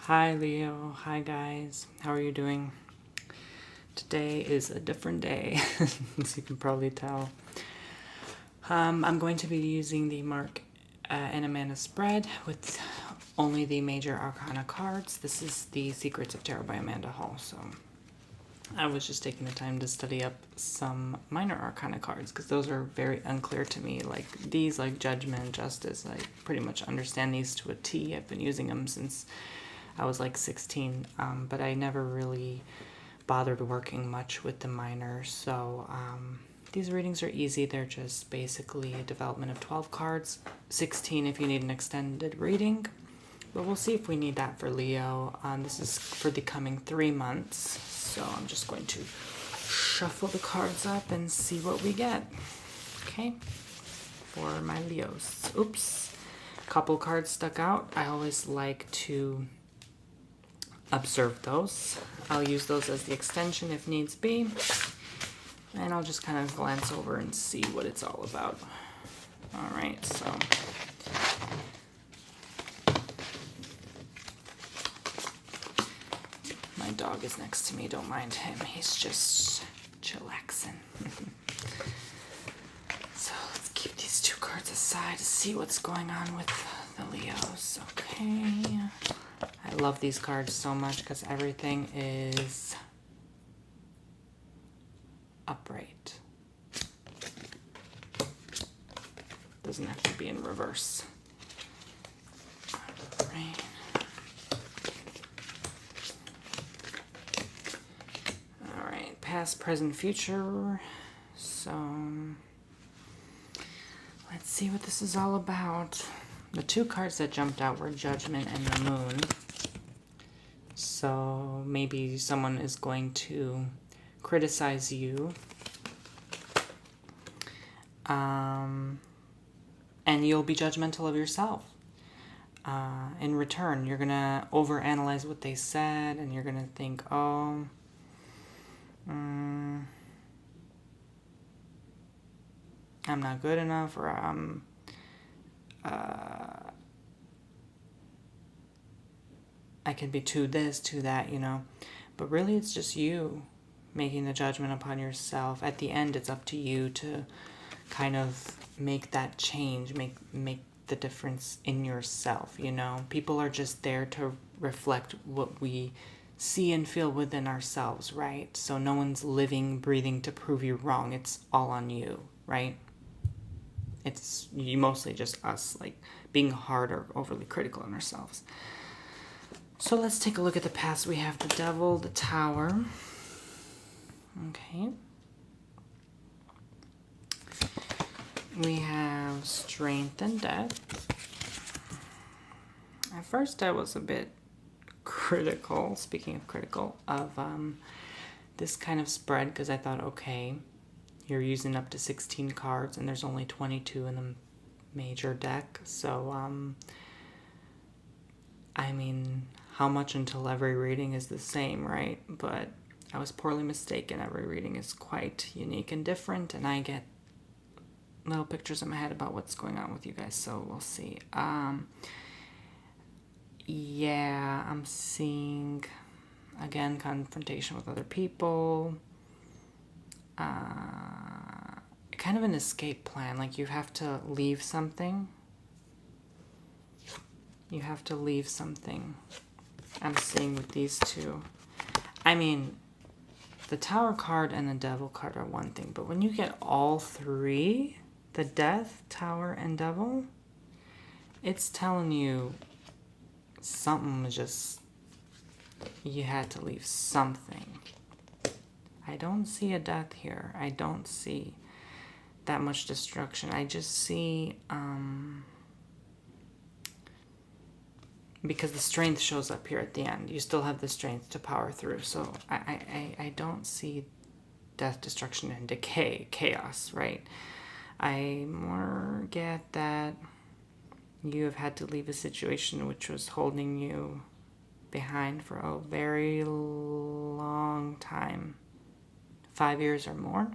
Hi Leo, hi guys, how are you doing? Today is a different day, as you can probably tell. I'm going to be using the Mark and Amanda spread with only the major arcana cards. This is the Secrets of Tarot by Amanda Hall, so I was just taking the time to study up some minor arcana cards because those are very unclear to me. Like these, like Judgment, Justice, I pretty much understand these to a T. I've been using them since I was like 16, but I never really bothered working much with the minors. So these readings are easy. They're just basically a development of 12 cards, 16 if you need an extended reading. But we'll see if we need that for Leo. This is for the coming 3 months. So I'm just going to shuffle the cards up and see what we get. Okay, for my Leos. Oops, couple cards stuck out. I always like to observe those. I'll use those as the extension if needs be. And I'll just kind of glance over and see what it's all about. All right, so my dog is next to me. Don't mind him. He's just chillaxing. So let's keep these 2 cards aside to see what's going on with the Leos. Okay. I love these cards so much because everything is upright. Doesn't have to be in reverse. Right. All right, past, present, future. So let's see what this is all about. The 2 cards that jumped out were Judgment and the Moon. So maybe someone is going to criticize you. And you'll be judgmental of yourself. In return, you're going to overanalyze what they said, and you're going to think, oh, I'm not good enough, or I can be too this, too that, you know. But really, it's just you making the judgment upon yourself. At the end, it's up to you to kind of make that change, make the difference in yourself, you know. People are just there to reflect what we see and feel within ourselves, right? So no one's living, breathing to prove you wrong. It's all on you, right? It's mostly just us, like, being hard or overly critical on ourselves. So let's take a look at the past. We have the Devil, the Tower. Okay. We have Strength and Death. At first I was a bit critical, speaking of critical, of this kind of spread because I thought, okay, you're using up to 16 cards and there's only 22 in the major deck. So, I mean, how much until every reading is the same, right? But I was poorly mistaken. Every reading is quite unique and different, and I get little pictures in my head about what's going on with you guys, so we'll see. Yeah, I'm seeing, again, confrontation with other people. Kind of an escape plan, like you have to leave something. You have to leave something. I'm seeing with these 2. I mean, the Tower card and the Devil card are one thing, but when you get all 3, the Death, Tower, and Devil, it's telling you something was just, you had to leave something. I don't see a death here. I don't see that much destruction. I just see, because the strength shows up here at the end. You still have the strength to power through. So I don't see death, destruction, and decay, chaos, right? I more get that you have had to leave a situation which was holding you behind for a very long time. 5 years or more.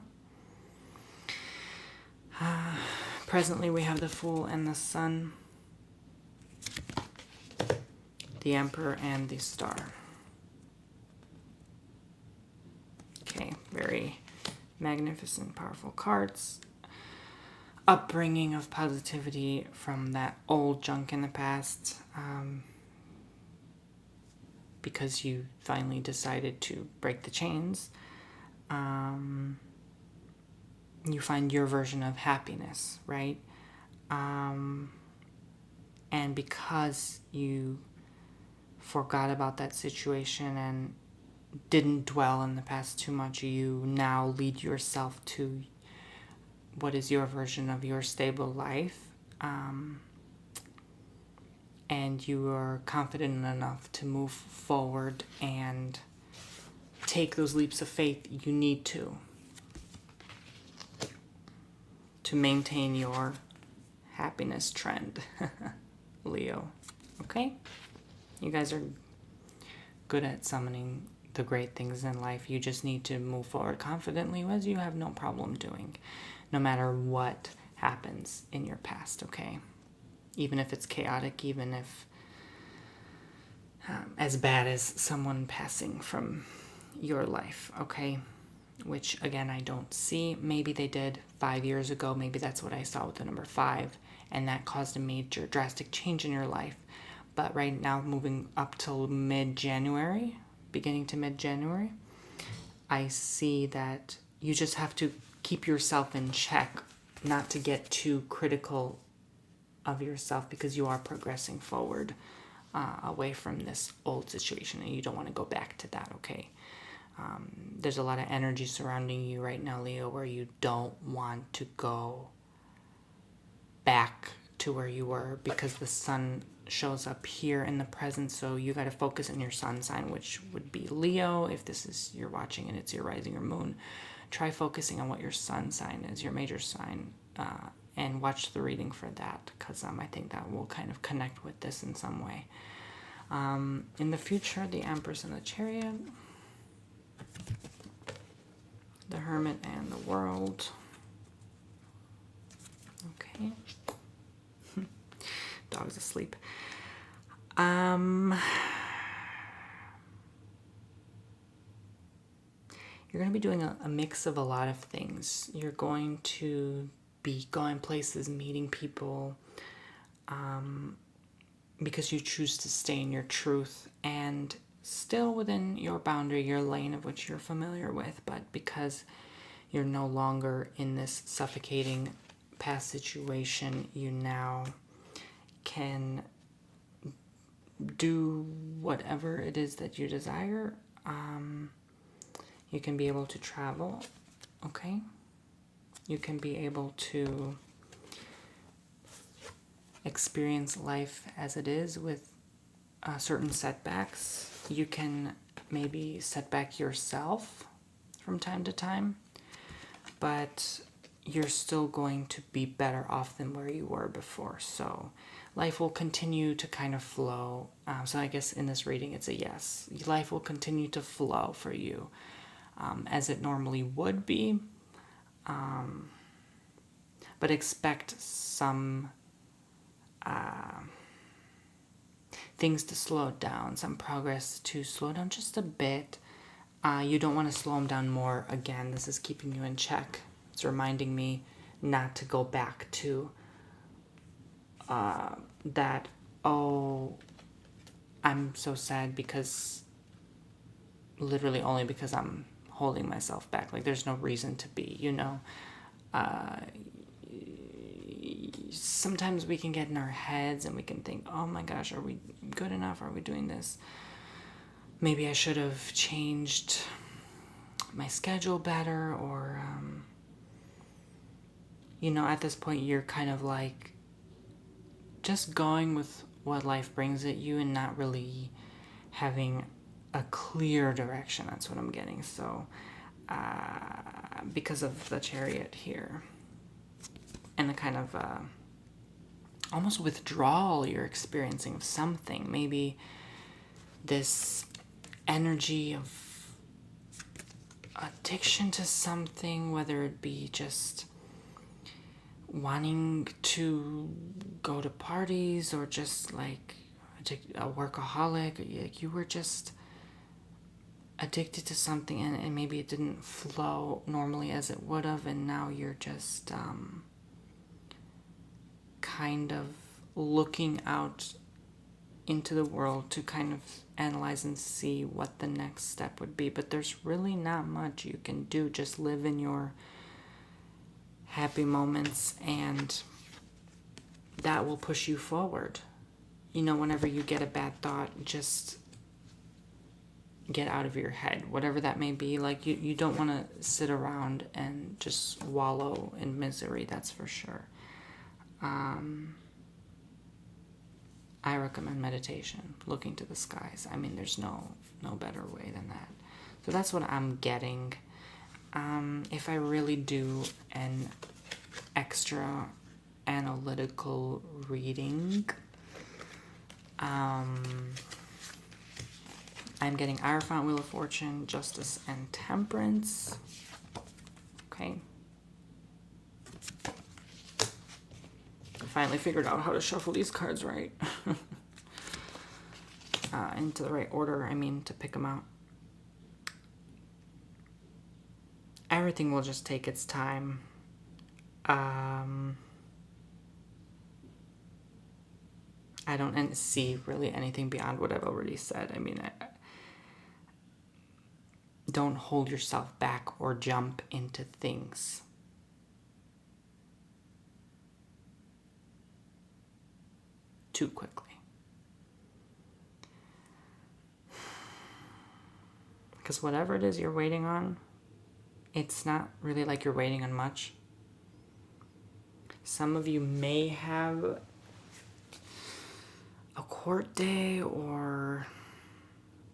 Presently we have the Fool and the Sun. the Emperor and the Star. Okay, very magnificent, powerful cards. Upbringing of positivity from that old junk in the past, because you finally decided to break the chains. You find your version of happiness, right? And because you forgot about that situation and didn't dwell in the past too much, you now lead yourself to what is your version of your stable life. And you are confident enough to move forward and take those leaps of faith you need to maintain your happiness trend, Leo. Okay? You guys are good at summoning the great things in life. You just need to move forward confidently, as you have no problem doing, no matter what happens in your past, okay? Even if it's chaotic, even if as bad as someone passing from your life, okay? Which, again, I don't see. Maybe they did 5 years ago. Maybe that's what I saw with the number 5, and that caused a major drastic change in your life. But right now, moving up till mid-January, beginning to mid-January, I see that you just have to keep yourself in check, not to get too critical of yourself, because you are progressing forward away from this old situation, and you don't want to go back to that, okay? There's a lot of energy surrounding you right now, Leo, where you don't want to go back to where you were, because the sun shows up here in the present. So you got to focus on your sun sign, which would be Leo. If this is you're watching and it's your rising or moon, try focusing on what your sun sign is, your major sign, and watch the reading for that, because I think that will kind of connect with this in some way. In the future, the Empress and the Chariot, the Hermit and the World. Okay. Dog's asleep. You're going to be doing a mix of a lot of things. You're going to be going places, meeting people, because you choose to stay in your truth and still within your boundary, your lane of which you're familiar with, but because you're no longer in this suffocating past situation, you now can do whatever it is that you desire. You can be able to travel, okay? You can be able to experience life as it is with certain setbacks. You can maybe set back yourself from time to time, but you're still going to be better off than where you were before. So life will continue to kind of flow. So I guess in this reading, it's a yes. Life will continue to flow for you as it normally would be. But expect some things to slow down, some progress to slow down just a bit. You don't want to slow them down more. Again, this is keeping you in check. It's reminding me not to go back to that, oh, I'm so sad because, literally only because I'm holding myself back. Like, there's no reason to be, you know. Sometimes we can get in our heads and we can think, oh my gosh, are we good enough? Are we doing this? Maybe I should have changed my schedule better, or, you know, at this point you're kind of like just going with what life brings at you and not really having a clear direction. That's what I'm getting. So, because of the Chariot here and the kind of almost withdrawal you're experiencing of something, maybe this energy of addiction to something, whether it be just wanting to go to parties or just like a workaholic, like you were just addicted to something, and maybe it didn't flow normally as it would have, and now you're just kind of looking out into the world to kind of analyze and see what the next step would be. But there's really not much you can do. Just live in your happy moments, and that will push you forward. You know, whenever you get a bad thought, just get out of your head, whatever that may be. Like, you don't want to sit around and just wallow in misery, that's for sure. I recommend meditation, looking to the skies. I mean, there's no better way than that. So that's what I'm getting. If I really do an extra analytical reading, I'm getting Hierophant, Wheel of Fortune, Justice, and Temperance. Okay. Finally figured out how to shuffle these cards right. Into the right order, I mean, to pick them out. Everything will just take its time. I don't see really anything beyond what I've already said. I mean, don't hold yourself back or jump into things. Too quickly. Because whatever it is you're waiting on, it's not really like you're waiting on much. Some of you may have a court day, or,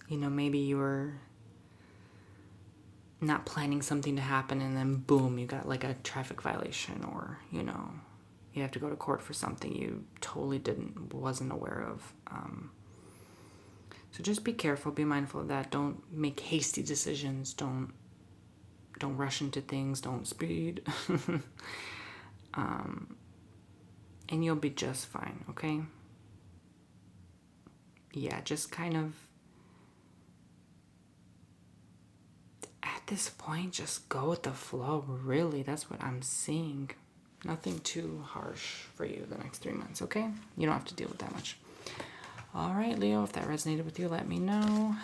you know, maybe you were not planning something to happen and then boom, you got like a traffic violation, or, you know, you have to go to court for something you totally wasn't aware of. So just be careful, be mindful of that. Don't make hasty decisions. Don't rush into things. Don't speed. And you'll be just fine, okay? Yeah, just kind of, at this point, just go with the flow, really. That's what I'm seeing. Nothing too harsh for you the next 3 months, okay? You don't have to deal with that much. All right, Leo, if that resonated with you, let me know.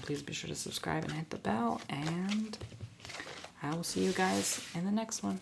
Please be sure to subscribe and hit the bell, and I will see you guys in the next one.